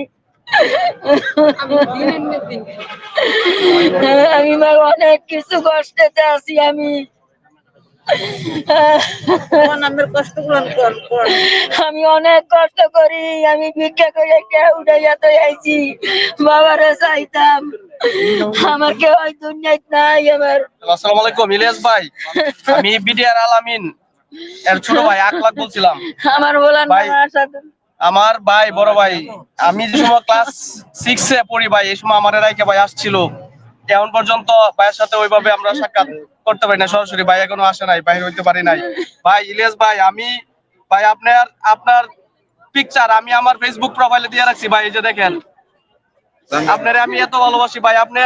আমি অনেক কিছু কষ্টেতে আছি, আমি আমি অনেক কষ্ট করি, আমি ভিক্ষা করে উঠাইয়া তো আইছি, বাবারে চাইতাম, আমার কেউ দুনিয়ায় নাই। আমার আসসালামু আলাইকুম ইলিয়াস ভাই, আমি বিডিআর আলামিন এর ছোট ভাই আকলাক বলছিলাম। আমার বলার ভাই, আমার ভাই বড় ভাই, আমি যে সময় ক্লাস 6 এ পড়ি ভাই, এই সময় আমার রাইকে ভাই আসছিল। এখন পর্যন্ত ভাইয়ের সাথে ওইভাবে আমরা সাক্ষাৎ করতে পারি না সরাসরি, ভাই এখনো আসে নাই, বাইরে হইতে পারি নাই। ভাই ইলিয়াস ভাই, আমি ভাই আপনার পিকচার আমি আমার ফেসবুক প্রোফাইলে দিয়ে রাখছি ভাই, এই যে দেখেন। আপনারে আমি এত ভালোবাসি ভাই, আপনি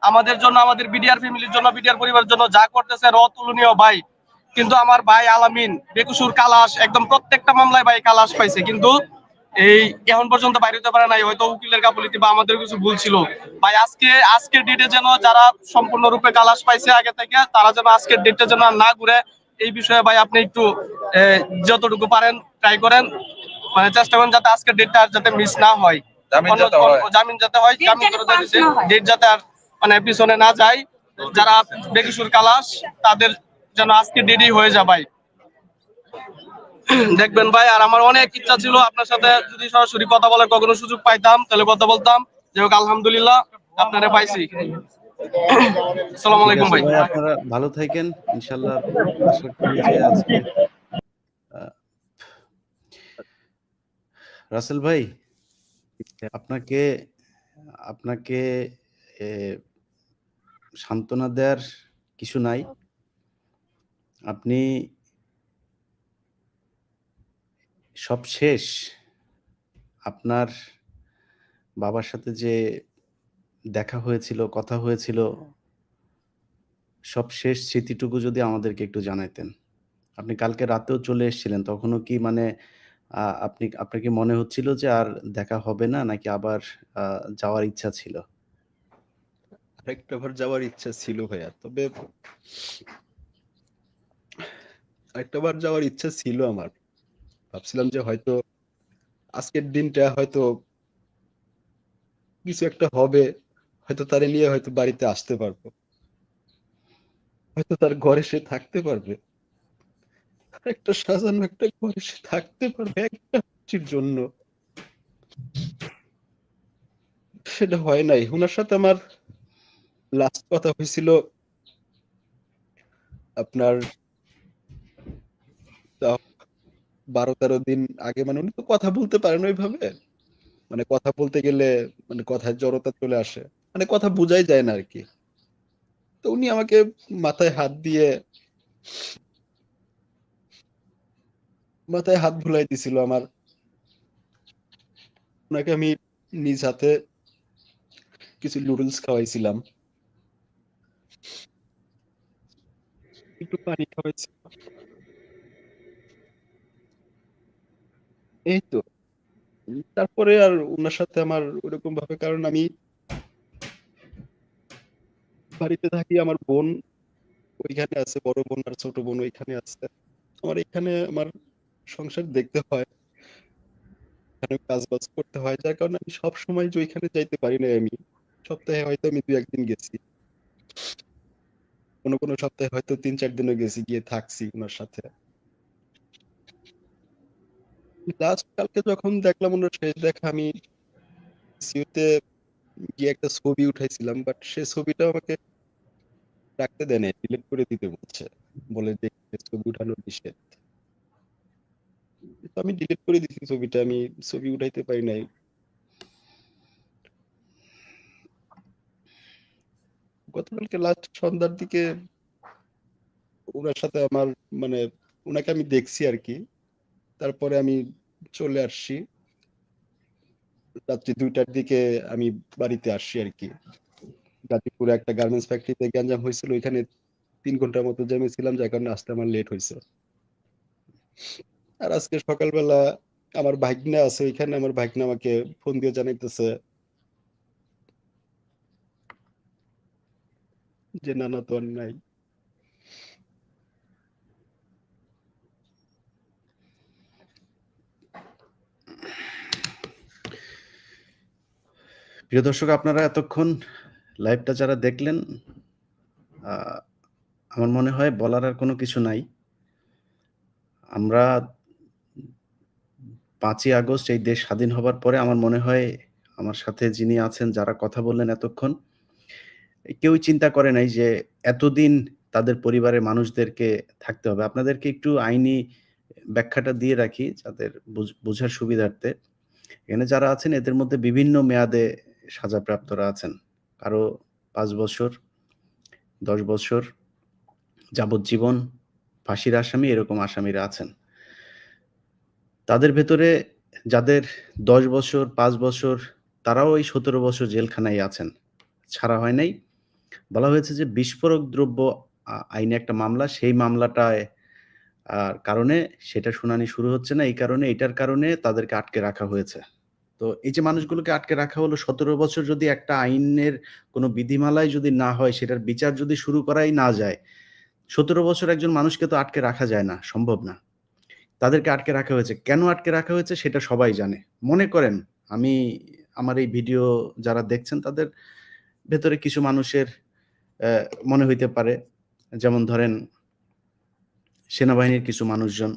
আমাদের জন্য, আমাদের বিডিআর ফ্যামিলির জন্য, বিডিআর পরিবারের জন্য যা করতেছেন অতুলনীয় ভাই। কিন্তু আমার ভাই আলামিন বেকুসুর কালাশ, একদম প্রত্যেকটা মামলায় ভাই কালাশ পাইছে, কিন্তু এই এখন পর্যন্ত বাইরে হতে পারে নাই। হয়তো উকিলের গাফিলতি বা আমাদের কিছু ভুল ছিল ভাই। আজকের ডেটে যেন যারা সম্পূর্ণরূপে কালাশ পাইছে আগে থেকে, তারা যেন আজকের ডেটে যেন না ঘুরে, এই বিষয়ে ভাই আপনি একটু যতটুকু পারেন ট্রাই করেন, মানে চেষ্টা করেন যাতে আজকের ডেটটা যাতে মিস না হয়, জামিন যাতে হয়, জামিন করে ডেট যাতে আর মানে পিছনে না যায়। যারা বেকুসুর কালাশ তাদের যেন আজকে ডেটই হয়ে যায় ভাই। দেখবেন ভাই। আর আমার অনেক ইচ্ছা ছিল আপনার সাথে যদি সরাসরি কথা বলার কখনো সুযোগ পাইতাম তাহলে কথা বলতাম। যাই হোক, আলহামদুলিল্লাহ আপনারা পাইছি। আসসালামু ঠিক আলাইকুম আছে ভাই। ভাই, আপনারা ভালো থাকেন ইনশাল্লাহ। আশা করি যে আজকে রাসেল ভাই, আপনাকে আপনাকে এ, সান্ত্বনা দেওয়ার কিছু নাই। আপনি সব শেষ। আপনার বাবার সাথে যে দেখা হয়েছিল, কথা হয়েছিল, সব শেষ স্মৃতিটুকু যদি আমাদেরকে একটু জানাইতেন। আপনি কালকে রাতেও চলে এসেছিলেন, তখনও কি মানে আপনার কি মনে হচ্ছিল যে আর দেখা হবে না, নাকি আবার যাওয়ার ইচ্ছা ছিল? আরেকটা বার যাওয়ার ইচ্ছা ছিল ভাইয়া, তবে আরেকটা বার যাওয়ার ইচ্ছা ছিল আমার। ভাবছিলাম যে হয়তো আজকের দিনটা হয়তো কিছু একটা হবে, হয়তো তারে নিয়ে হয়তো বাড়িতে আসতে পারবো, হয়তো তার ঘরে সে থাকতে পারবে, তার একটা সাজানো একটা ঘরে সে থাকতে পারবে একটা রাত্রির জন্য। সেটা হয় নাই। ওনার সাথে আমার লাস্ট কথা হয়েছিল আপনার তাও 12-13 দিন আগে। মানে উনি তো কথা বলতে পারেন ওইভাবে, মানে কথা বলতে গেলে মানে কথায় জড়তা চলে আসে, মানে কথা বোঝাই যায় না আর কি। তো উনি আমাকে মাথায় হাত দিয়ে মাথায় হাত বুলাই দিছিল আমার। ওনাকে আমি নিজ হাতে কিছু নুডলস খাওয়াইছিলাম, একটু পানি খাওয়াইছিলাম, এই তো। তারপরে আর ওনার সাথে আমার ওরকম ভাবে, কারণ আমি বাড়িতে থাকি, আমার বোন ওইখানে আছে, বড় বোন আর ছোট বোন ওইখানে আছে। আমার এখানে আমার সংসার দেখতে হয়, এখানে কাজ বাজ করতে হয়, যার কারণে আমি সব সময় যে ওইখানে যাইতে পারি না। আমি সপ্তাহে হয়তো আমি 2-1 দিন গেছি, কোনো কোনো সপ্তাহে হয়তো 3-4 দিনও গেছি, গিয়ে থাকছি ওনার সাথে। লাস্ট কালকে যখন দেখলাম ওনার শেষ দেখা, আমি সিউতে গিয়ে একটা ছবি উঠাইছিলাম, বাট সে ছবিটা আমাকে রাখতে দেয় নাই, ডিলিট করে দিতে বলছে, বলে যে ছবি উঠানো নিষেধ। তো আমি ডিলিট করে দিছি ছবিটা, আমি ছবি উঠাইতে পারি নাই। গতকালকে লাস্ট সন্ধ্যার দিকে ওনার সাথে আমার মানে ওনাকে আমি দেখছি আর কি। তারপরে আমি চলে আসছি, রাত্রি 2টার দিকে আমি বাড়িতে আসছি আর কি। গাজীপুরে একটা গার্মেন্টস ফ্যাক্টরিতে গ্যাঞ্জাম হয়েছিল, ওইখানে 3 ঘন্টার মতো জ্যামে ছিলাম, যার কারণে আসতে আমার লেট হয়েছে। আর আজকে সকালবেলা আমার ভাগ্নে আছে ওইখানে, আমার ভাগ্নে আমাকে ফোন দিয়ে জানাইতেছে যে নানা তো আর নাই। প্রিয় দর্শক, আপনারা এতক্ষণ লাইভটা যারা দেখলেন, আমার মনে হয় বলার আর কোনো কিছু নাই। আমরা 5ই আগস্ট এই দেশ স্বাধীন হবার পরে আমার মনে হয় আমার সাথে যিনি আছেন, যারা কথা বললেন এতক্ষণ, কেউই চিন্তা করে নাই যে এতদিন তাদের পরিবারের মানুষদেরকে থাকতে হবে। আপনাদেরকে একটু আইনি ব্যাখ্যাটা দিয়ে রাখি যাদের বোঝার সুবিধার্থে। এখানে যারা আছেন এদের মধ্যে বিভিন্ন মেয়াদে সাজাপ্রাপ্তরা আছেন। কারো 5 বছর, 10 বছর, যাবজ্জীবন, ফাঁসির আসামি, এরকম আসামিরা আছেন। তাদের ভেতরে যাদের 10 বছর, 5 বছর, তারাও এই 17 বছর জেলখানায় আছেন, ছাড়া হয় নাই। বলা হয়েছে যে বিস্ফোরক দ্রব্য আইনে একটা মামলা, সেই মামলাটায় কারণে সেটা শুনানি শুরু হচ্ছে না। এই কারণে, এটার কারণে তাদেরকে আটকে রাখা হয়েছে। তো এই যে মানুষগুলোকে আটকে রাখা হলো 17 বছর, যদি একটা আইনের কোনো বিধিমালায় যদি না হয়, সেটার বিচার যদি শুরু করাই না যায়, 17 বছর একজন মানুষকে তো আটকে রাখা যায় না, সম্ভব না। তাদেরকে আটকে রাখা হয়েছে। কেন আটকে রাখা হয়েছে সেটা সবাই জানে। মনে করেন আমার এই ভিডিও যারা দেখছেন তাদের ভেতরে কিছু মানুষের মনে হইতে পারে, যেমন ধরেন সেনাবাহিনীর কিছু মানুষজন,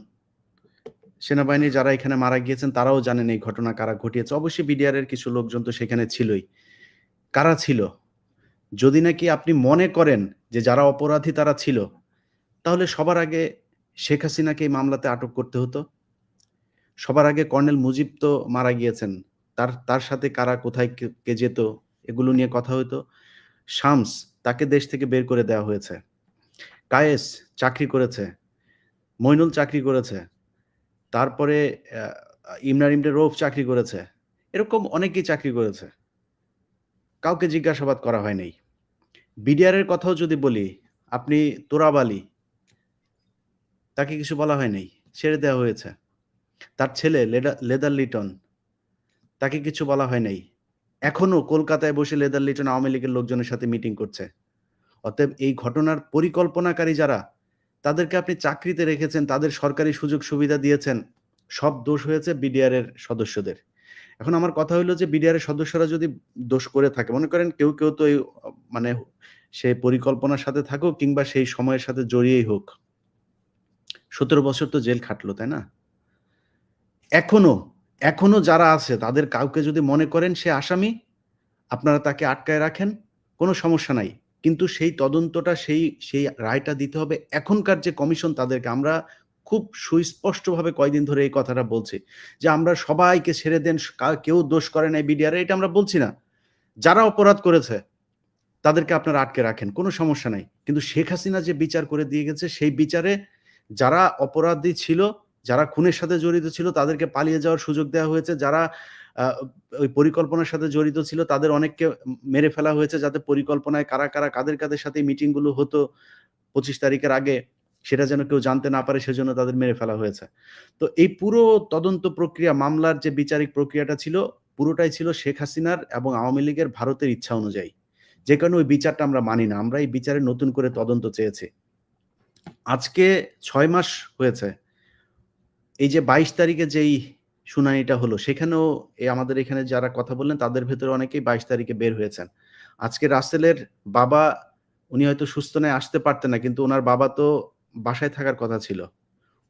সেনাবাহিনীর যারা এখানে মারা গিয়েছেন তারাও জানেন এই ঘটনা কারা ঘটিয়েছে। অবশ্যই বিডিআর এর কিছু লোকজন তো সেখানে ছিলই। কারা ছিল? যদি নাকি আপনি মনে করেন যে যারা অপরাধী তারা ছিল, তাহলে সবার আগে শেখ হাসিনাকে এই মামলাতে আটক করতে হতো। সবার আগে কর্নেল মুজিব তো মারা গিয়েছেন। তার সাথে কারা কোথায় কে যেত এগুলো নিয়ে কথা হতো। শামস তাকে দেশ থেকে বের করে দেওয়া হয়েছে। কায়েস চাকরি করেছে, মইনুল চাকরি করেছে, তারপরে ইমরান ইমরে রৌফ চাকরি করেছে, এরকম অনেকেই চাকরি করেছে, কাউকে জিজ্ঞাসাবাদ করা হয় নাই। বিডিআর এর কথাও যদি বলি, আপনি তোরাব আলী, তাকে কিছু বলা হয় নাই, ছেড়ে দেওয়া হয়েছে। তার ছেলে লেদার লিটন, তাকে কিছু বলা হয় নাই, এখনো কলকাতায় বসে লেদার লিটন আওয়ামী লীগের লোকজনের সাথে মিটিং করছে। অতএব এই ঘটনার পরিকল্পনাকারী যারা, তাদেরকে আপনি চাকরিতে রেখেছেন, তাদের সরকারি সুযোগ সুবিধা দিয়েছেন, সব দোষ হয়েছে বিডিআর এর সদস্যদের। এখন আমার কথা হলো যে বিডিআর এর সদস্যরা যদি দোষ করে থাকে, মনে করেন কেউ কেউ তো মানে সে পরিকল্পনার সাথে থাকুক কিংবা সেই সময়ের সাথে জড়িয়েই হোক, 17 বছর তো জেল খাটলো, তাই না? এখনো যারা আছে তাদের কাউকে যদি মনে করেন সে আসামি, আপনারা তাকে আটকায় রাখেন, কোনো সমস্যা নাই। কিন্তু সেই তদন্তটা সেই রায়টা দিতে হবে এখনকার যে কমিশন তাদেরকে। আমরা খুব সুস্পষ্টভাবে কয়দিন ধরে এই কথাটা বলছি যে আমরা সবাইকে ছেড়ে দেন, কেউ দোষ করে নাই বিডিআর, এটা আমরা বলছি না। যারা অপরাধ করেছে তাদেরকে আপনারা আটকে রাখেন, কোনো সমস্যা নাই। কিন্তু শেখ হাসিনা যে বিচার করে দিয়ে গেছে, সেই বিচারে যারা অপরাধী ছিল, যারা খুনের সাথে জড়িত ছিল, তাদেরকে পালিয়ে যাওয়ার সুযোগ দেওয়া হয়েছে। যারা ওই পরিকল্পনার সাথে জড়িত ছিল তাদের অনেককে মেরে ফেলা হয়েছে, যাতে পরিকল্পনায় কারা কারা কাদের সাথে মিটিংগুলো হতো 25 তারিখের আগে সেটা যেন কেউ জানতে না পারে, সেজন্য তাদের মেরে ফেলা হয়েছে। তো এই পুরো তদন্ত প্রক্রিয়া, মামলার যে বিচারিক প্রক্রিয়াটা ছিল, পুরোটাই ছিল শেখ হাসিনার এবং আওয়ামী লীগের ভারতের ইচ্ছা অনুযায়ী। যে কারণে ওই বিচারটা আমরা মানি না। আমরা এই বিচারে নতুন করে তদন্ত চেয়েছি। আজকে 6 মাস হয়েছে। এই যে 22 তারিখে যেই শুনানিটা হলো, সেখানেও আমাদের এখানে যারা কথা বললেন তাদের ভেতরে অনেকেই 22 তারিখে বের হয়েছেন। আজকে রাসেলের বাবা, উনি হয়তো সুস্থ নয়, আসতে পারতেন না, কিন্তু ওনার বাবা তো বাসায় থাকার কথা ছিল।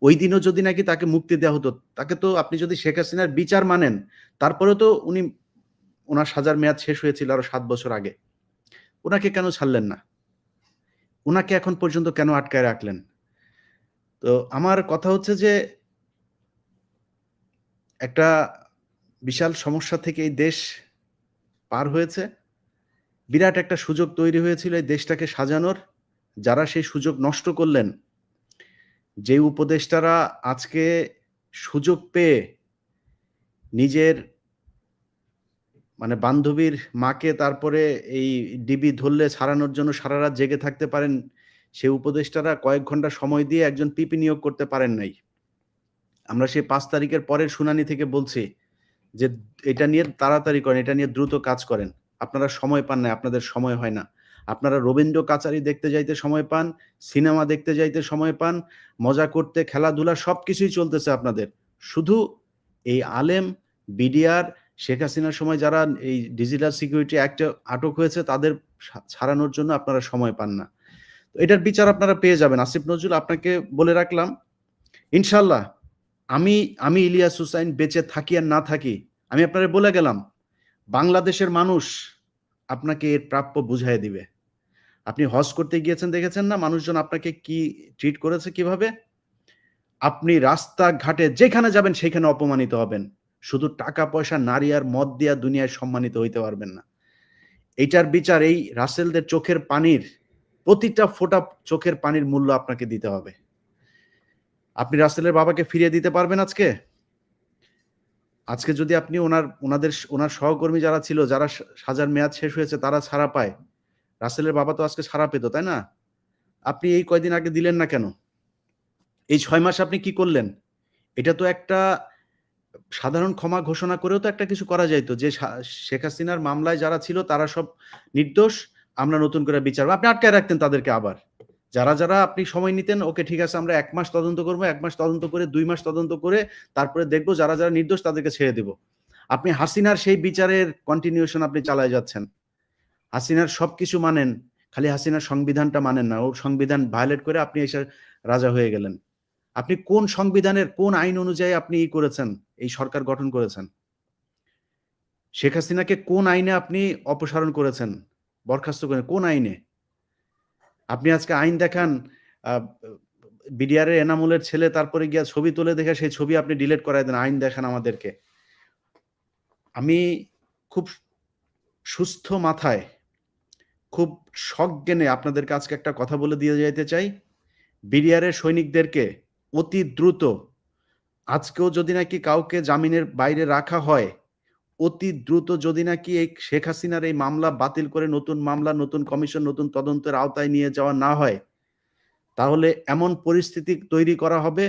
ওই দিনও যদি নাকি তাকে মুক্তি দেওয়া হতো, তাকে তো আপনি যদি শেখ হাসিনার বিচার মানেন, তারপরেও তো ওনার সাজার মেয়াদ শেষ হয়েছিল আরো 7 বছর আগে। ওনাকে কেন ছাড়লেন না? ওনাকে এখন পর্যন্ত কেন আটকায় রাখলেন? তো আমার কথা হচ্ছে যে একটা বিশাল সমস্যা থেকে এই দেশ পার হয়েছে। বিরাট একটা সুযোগ তৈরি হয়েছিল এই দেশটাকে সাজানোর। যারা সেই সুযোগ নষ্ট করলেন, যে উপদেষ্টারা আজকে সুযোগ পেয়ে নিজের মানে বান্ধবীর মাকে তারপরে এই ডিবি ধরলে ছাড়ানোর জন্য সারা রাত জেগে থাকতে পারেন, সেই উপদেষ্টারা কয়েক ঘন্টা সময় দিয়ে একজন পিপি নিয়োগ করতে পারেন নাই। আমরা সেই 5 তারিখের পরের শুনানি থেকে বলছি যে এটা নিয়ে তাড়াতাড়ি করেন, এটা নিয়ে দ্রুত কাজ করেন। আপনারা সময় পান না, আপনাদের সময় হয় না। আপনারা রবীন্দ্র কাচারি দেখতে যাইতে সময় পান, সিনেমা দেখতে যাইতে সময় পান, মজা করতে, খেলাধুলা সবকিছুই চলতেছে আপনাদের। শুধু এই আলেম, বিডিআর, শেখ হাসিনার সময় যারা এই ডিজিটাল সিকিউরিটি অ্যাক্টে আটক হয়েছে তাদের ছাড়ানোর জন্য আপনারা সময় পান না। তো এটার বিচার আপনারা পেয়ে যাবেন। আসিফ নজরুল, আপনাকে বলে রাখলাম, ইনশাল্লাহ আমি ইলিয়াস হুসাইন বেঁচে থাকি আর না থাকি, আমি আপনারে বলে গেলাম, বাংলাদেশের মানুষ আপনাকে এর প্রাপ্য বুঝাই দিবে। আপনি হজ করতে গিয়েছেন, দেখেছেন না মানুষজন আপনাকে কি ট্রিট করেছে, কিভাবে? আপনি রাস্তাঘাটে যেখানে যাবেন সেখানে অপমানিত হবেন। শুধু টাকা পয়সা, নারী আর মদ দিয়া দুনিয়ায় সম্মানিত হইতে পারবেন না। এইটার বিচার এই রাসেলদের চোখের পানির, প্রতিটা ফোঁটা চোখের পানির মূল্য আপনাকে দিতে হবে। আপনি রাসেলের বাবাকে ফিরিয়ে দিতে পারবেন আজকে যদি আপনি ওনার সহকর্মী যারা ছিল, যারা সাজার মেয়াদ শেষ হয়েছে, তারা ছাড়া পায়, রাসেলের বাবা তো আজকে ছাড়া পেত, তাই না? আপনি এই কয়দিন আগে দিলেন না কেন? এই 6 মাস আপনি কি করলেন? এটা তো একটা সাধারণ ক্ষমা ঘোষণা করেও তো একটা কিছু করা যাইতো, যে শেখ হাসিনার মামলায় যারা ছিল তারা সব নির্দোষ, আমরা নতুন করে বিচার, আপনি আটকায় রাখতেন তাদেরকে। আবার যারা আপনি সময় নিতেন, ওকে ঠিক আছে আমরা 1 মাস তদন্ত করবো, 1 মাস তদন্ত করে 2 মাস তদন্ত করে তারপরে দেখবো যারা নির্দোষ তাদেরকে ছেড়ে দেব। আপনি হাসিনার সেই বিচারের কন্টিনিউশন আপনি চালায় যাচ্ছেন। হাসিনার সবকিছু মানেন, খালি হাসিনার সংবিধানটা মানেন না। ওর সংবিধান ভায়োলেট করে আপনি এসে রাজা হয়ে গেলেন। আপনি কোন সংবিধানের কোন আইন অনুযায়ী আপনি করেছেন, এই সরকার গঠন করেছেন? শেখ হাসিনাকে কোন আইনে আপনি অপসারণ করেছেন, বরখাস্ত করেন, কোন আইনে? আপনি আজকে আইন দেখান, বিডিআর এর এনামুলের ছেলে তারপরে গিয়া ছবি তুলে দেখে সেই ছবি আপনি ডিলিট করাই দেন, আইন দেখান আমাদেরকে। আমি খুব সুস্থ মাথায়, খুব সজ্ঞানে আপনাদেরকে আজকে একটা কথা বলে দিয়ে যেতে চাই। বিডিআর এর সৈনিকদেরকে অতি দ্রুত, আজকেও যদি নাকি কাউকে জামিনের বাইরে রাখা হয়, অতি দ্রুত যদি নাকি এই শেখ হাসিনার এই মামলা বাতিল করে নতুন মামলা, নতুন কমিশন, নতুন তদন্তের আওতায় নিয়ে যাওয়া না হয়, তাহলে এমন পরিস্থিতি তৈরি করা হবে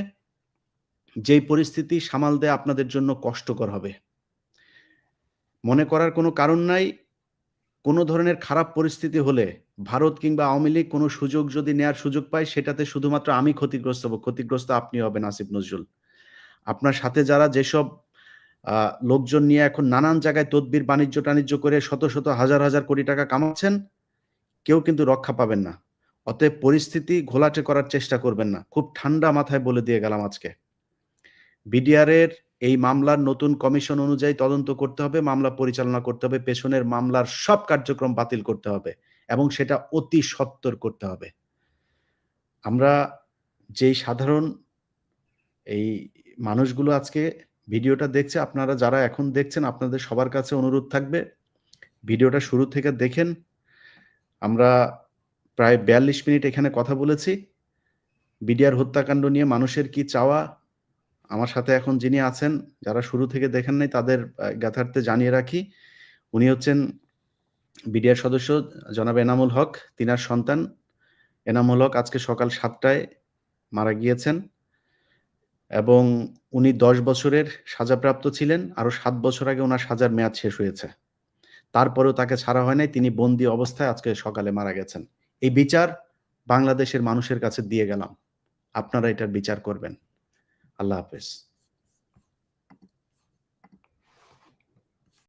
যেই পরিস্থিতি সামাল দেয়া আপনাদের জন্য কষ্টকর হবে। মনে করার কোনো কারণ নাই, কোনো ধরনের খারাপ পরিস্থিতি হলে ভারত কিংবা আওয়ামী লীগ কোনো সুযোগ যদি নেয়ার সুযোগ পায়, সেটাতে শুধুমাত্র আমি ক্ষতিগ্রস্ত হব, ক্ষতিগ্রস্ত আপনি হবেন আসিফ নজরুল। আপনার সাথে যারা যেসব লোকজন নিয়ে এখন নানান জায়গায় তদবির বাণিজ্য করে শত শত হাজার হাজার কোটি টাকা কামাচ্ছেন, কেউ কিন্তু রক্ষা পাবেন না। অতএব পরিস্থিতি ঘোলাটে করার চেষ্টা করবেন না। খুব ঠান্ডা মাথায় বলে দিয়ে গেলাম আজকে। বিডিআর এর এই মামলার নতুন কমিশন অনুযায়ী তদন্ত করতে হবে, মামলা পরিচালনা করতে হবে, পেছনের মামলার সব কার্যক্রম বাতিল করতে হবে এবং সেটা অতি সত্বর করতে হবে। আমরা যেই সাধারণ এই মানুষগুলো আজকে ভিডিওটা দেখছে, আপনারা যারা এখন দেখছেন, আপনাদের সবার কাছে অনুরোধ থাকবে ভিডিওটা শুরু থেকে দেখেন। আমরা প্রায় ৪২ মিনিট এখানে কথা বলেছি। বিডিআর হত্যাকাণ্ড নিয়ে মানুষের কি চাওয়া, আমার সাথে এখন যিনি আছেন, যারা শুরু থেকে দেখেন নাই তাদের জ্ঞাতার্থে জানিয়ে রাখি, উনি হচ্ছেন বিডিআর সদস্য জনাব এনামুল হক। তিনার সন্তান এনামুল হক আজকে সকাল ৭টায় মারা গিয়েছেন এবং উনি ১০ বছরের সাজাপ্রাপ্ত ছিলেন। আরো ৭ বছর আগে ওনার সাজার মেয়াদ শেষ হয়েছে, তারপরেও তাকে ছাড়া হয় নাই। তিনি বন্দী অবস্থায় আজকে সকালে মারা গেছেন। এই বিচার বাংলাদেশের মানুষের কাছে দিয়ে গেলাম, আপনারা এটার বিচার করবেন। আল্লাহ হাফেজ।